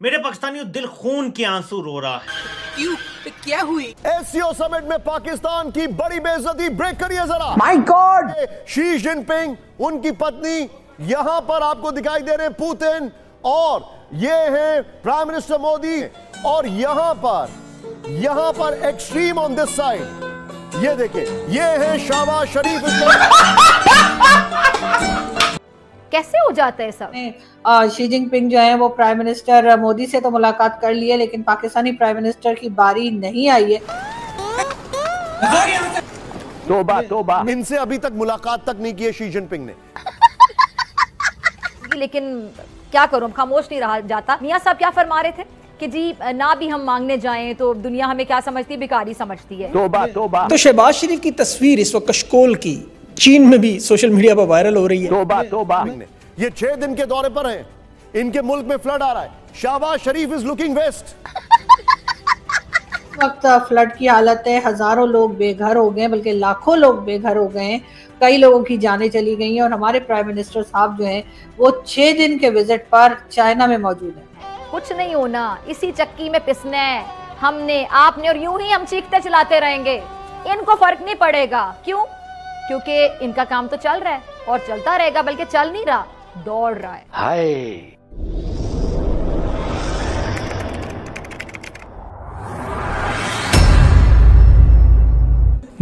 मेरे पाकिस्तानियों दिल खून के आंसू रो रहा है। क्यों? क्या हुई? एससीओ समिट में पाकिस्तान की बड़ी बेइज्जती, ब्रेक करिए जरा। My God! शी जिनपिंग, उनकी पत्नी यहां पर आपको दिखाई दे रहे हैं पुतिन, और ये है प्राइम मिनिस्टर मोदी, और यहां पर एक्सट्रीम ऑन दिस साइड ये देखिए, ये है शहबाज शरीफ। कैसे हो जाता है सब? शी जिनपिंग जो है वो प्राइम मिनिस्टर मोदी से तो मुलाकात कर ली है, लेकिन पाकिस्तानी प्राइम मिनिस्टर की बारी नहीं आई है। तोबा, इनसे अभी तक मुलाकात तक नहीं की है शी जिनपिंग ने। लेकिन क्या करूं, खामोश नहीं रहा जाता। मियां साहब क्या फरमा रहे थे कि जी ना भी हम मांगने जाएं तो दुनिया हमें क्या समझती है, भिखारी समझती है। तोबा। तो शहबाज शरीफ की तस्वीर इस वक्त कशकोल की चीन में भी सोशल मीडिया पर वायरल हो रही है। तोबा। ये 6 दिन के दौरे पर हैं, इनके मुल्क में फ्लड आ रहा है। शहबाज शरीफ इज लुकिंग वेस्ट। वक्त फ्लड की हालत है, हजारों लोग बेघर हो गए, बल्कि लाखों लोग बेघर हो गए हैं, कई लोगों की जानें चली गई हैं, और हमारे प्राइम मिनिस्टर साहब जो हैं वो 6 दिन के विजिट पर चाइना में मौजूद हैं। कुछ नहीं होना, इसी चक्की में पिसना है हमने, आपने, और यूं ही हम चीखते चलाते रहेंगे। इनको फर्क नहीं पड़ेगा। क्यों? क्योंकि इनका काम तो चल रहा है और चलता रहेगा, बल्कि चल नहीं रहा, दौड़ रहा है। हाय,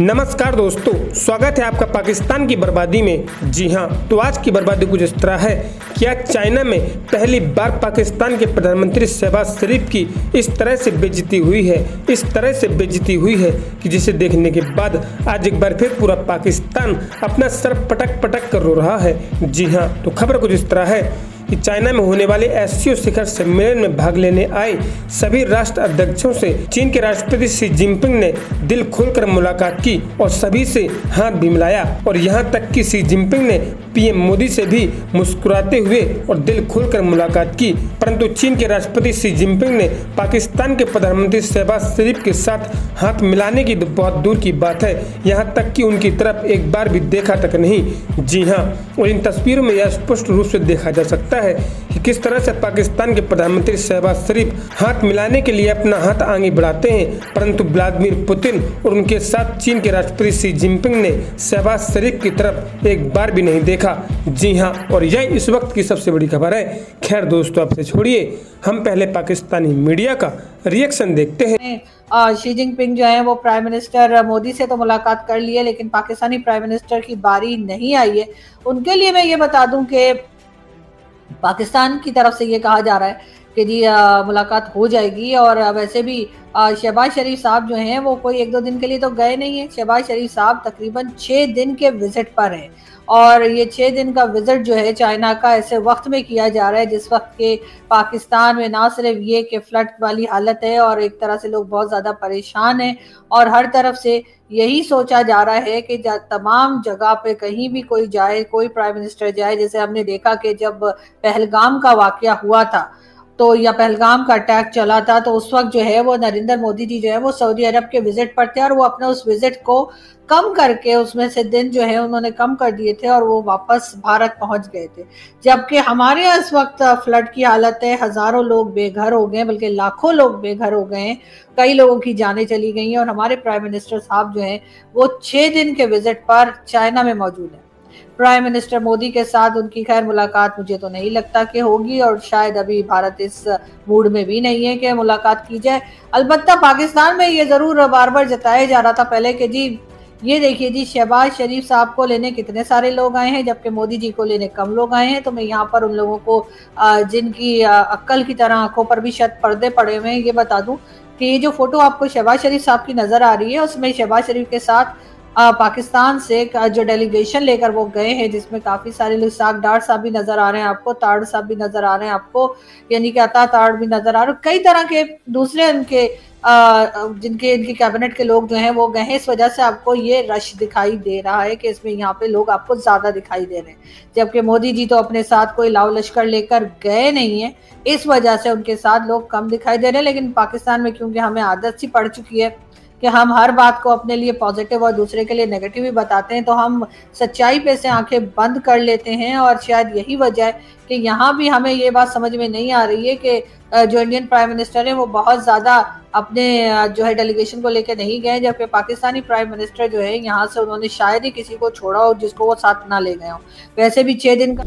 नमस्कार दोस्तों, स्वागत है आपका पाकिस्तान की बर्बादी में। जी हाँ, तो आज की बर्बादी कुछ इस तरह है कि आज चाइना में पहली बार पाकिस्तान के प्रधानमंत्री शहबाज शरीफ की इस तरह से बेइज्जती हुई है, कि जिसे देखने के बाद आज एक बार फिर पूरा पाकिस्तान अपना सर पटक पटक कर रो रहा है। जी हाँ, तो खबर कुछ इस तरह है कि चाइना में होने वाले एससीओ शिखर सम्मेलन में भाग लेने आए सभी राष्ट्र अध्यक्षों से चीन के राष्ट्रपति शी जिनपिंग ने दिल खोलकर मुलाकात की और सभी से हाथ भी मिलाया, और यहाँ तक कि शी जिनपिंग ने पीएम मोदी से भी मुस्कुराते हुए और दिल खोलकर मुलाकात की। परंतु चीन के राष्ट्रपति शी जिनपिंग ने पाकिस्तान के प्रधानमंत्री शहबाज शरीफ के साथ हाथ मिलाने की तो बहुत दूर की बात है, यहाँ तक कि उनकी तरफ एक बार भी देखा तक नहीं। जी हाँ, और इन तस्वीरों में यह स्पष्ट रूप से देखा जा सकता है कि किस तरह से पाकिस्तान के प्रधानमंत्री शहबाज शरीफ हाथ मिलाने के लिए अपना हाथ आगे बढ़ाते हैं, परंतु व्लादिमीर पुतिन और उनके साथ चीन के राष्ट्रपति शी जिनपिंग ने शहबाज शरीफ की तरफ एक बार भी नहीं देखा। जी हाँ, और यह इस वक्त की सबसे बड़ी खबर है। खैर दोस्तों, आपसे छोड़िए, हम पहले पाकिस्तानी मीडिया का रिएक्शन देखते हैं। शी जिनपिंग जो है वो प्राइम मिनिस्टर मोदी से तो मुलाकात कर ली है, लेकिन पाकिस्तानी प्राइम मिनिस्टर की बारी नहीं आई है। उनके लिए मैं ये बता दूं कि पाकिस्तान की तरफ से ये कहा जा रहा है कि जी मुलाकात हो जाएगी, और वैसे भी शहबाज शरीफ साहब जो हैं वो कोई 1-2 दिन के लिए तो गए नहीं हैं। शहबाज शरीफ साहब तकरीबन 6 दिन के विजिट पर हैं, और ये 6 दिन का विजिट जो है चाइना का ऐसे वक्त में किया जा रहा है जिस वक्त के पाकिस्तान में ना सिर्फ ये कि फ्लड वाली हालत है और एक तरह से लोग बहुत ज़्यादा परेशान हैं, और हर तरफ से यही सोचा जा रहा है कि तमाम जगह पे कहीं भी कोई जाए, कोई प्राइम मिनिस्टर जाए, जैसे हमने देखा कि जब पहलगाम का वाकया हुआ था तो, या पहलगाम का अटैक चला था, तो उस वक्त जो है वो नरेंद्र मोदी जी जो है वो सऊदी अरब के विजिट पर थे, और वो अपने उस विजिट को कम करके उसमें से दिन जो है उन्होंने कम कर दिए थे और वो वापस भारत पहुंच गए थे। जबकि हमारे यहाँ इस वक्त फ्लड की हालत है, हजारों लोग बेघर हो गए, बल्कि लाखों लोग बेघर हो गए हैं, कई लोगों की जानें चली गई हैं, और हमारे प्राइम मिनिस्टर साहब जो हैं वो 6 दिन के विजिट पर चाइना में मौजूद है। प्राइम मिनिस्टर मोदी के साथ उनकी खैर मुलाकात मुझे तो नहीं लगता कि होगी, और शायद अभी भारत इस मूड में भी नहीं है कि मुलाकात की जाए। अलबत्ता पाकिस्तान में ये जरूर बार बार जताया जा रहा था पहले कि जी ये देखिए जी शहबाज शरीफ साहब को लेने कितने सारे लोग आए हैं, जबकि मोदी जी को लेने कम लोग आए हैं। तो मैं यहाँ पर उन लोगों को जिनकी अक्ल की तरह आंखों पर भी शत पर्दे पड़े हुए हैं, ये बता दूं कि ये जो फोटो आपको शहबाज शरीफ साहब की नजर आ रही है, उसमें शहबाज शरीफ के साथ पाकिस्तान से जो डेलीगेशन लेकर वो गए हैं, जिसमें काफी सारे लोग, साग डार साहब भी नजर आ रहे हैं आपको, ताड़ साहब भी नजर आ रहे हैं आपको, यानी कि अता ताड़ भी नजर आ रहे हैं, कई तरह के दूसरे उनके जिनके इनकी कैबिनेट के लोग जो हैं वो गए हैं। इस वजह से आपको ये रश दिखाई दे रहा है कि इसमें यहाँ पे लोग आपको ज्यादा दिखाई दे रहे हैं, जबकि मोदी जी तो अपने साथ कोई लाव लश्कर लेकर गए नहीं है, इस वजह से उनके साथ लोग कम दिखाई दे रहे हैं। लेकिन पाकिस्तान में क्योंकि हमें आदत सी पड़ चुकी है कि हम हर बात को अपने लिए पॉजिटिव और दूसरे के लिए नेगेटिव ही बताते हैं, तो हम सच्चाई पे से आंखें बंद कर लेते हैं। और शायद यही वजह है कि यहाँ भी हमें ये बात समझ में नहीं आ रही है कि जो इंडियन प्राइम मिनिस्टर है वो बहुत ज़्यादा अपने जो है डेलीगेशन को लेकर नहीं गए, जबकि पाकिस्तानी प्राइम मिनिस्टर जो है यहाँ से उन्होंने शायद ही किसी को छोड़ा हो जिसको वो साथ ना ले गए हो। वैसे भी 6 दिन का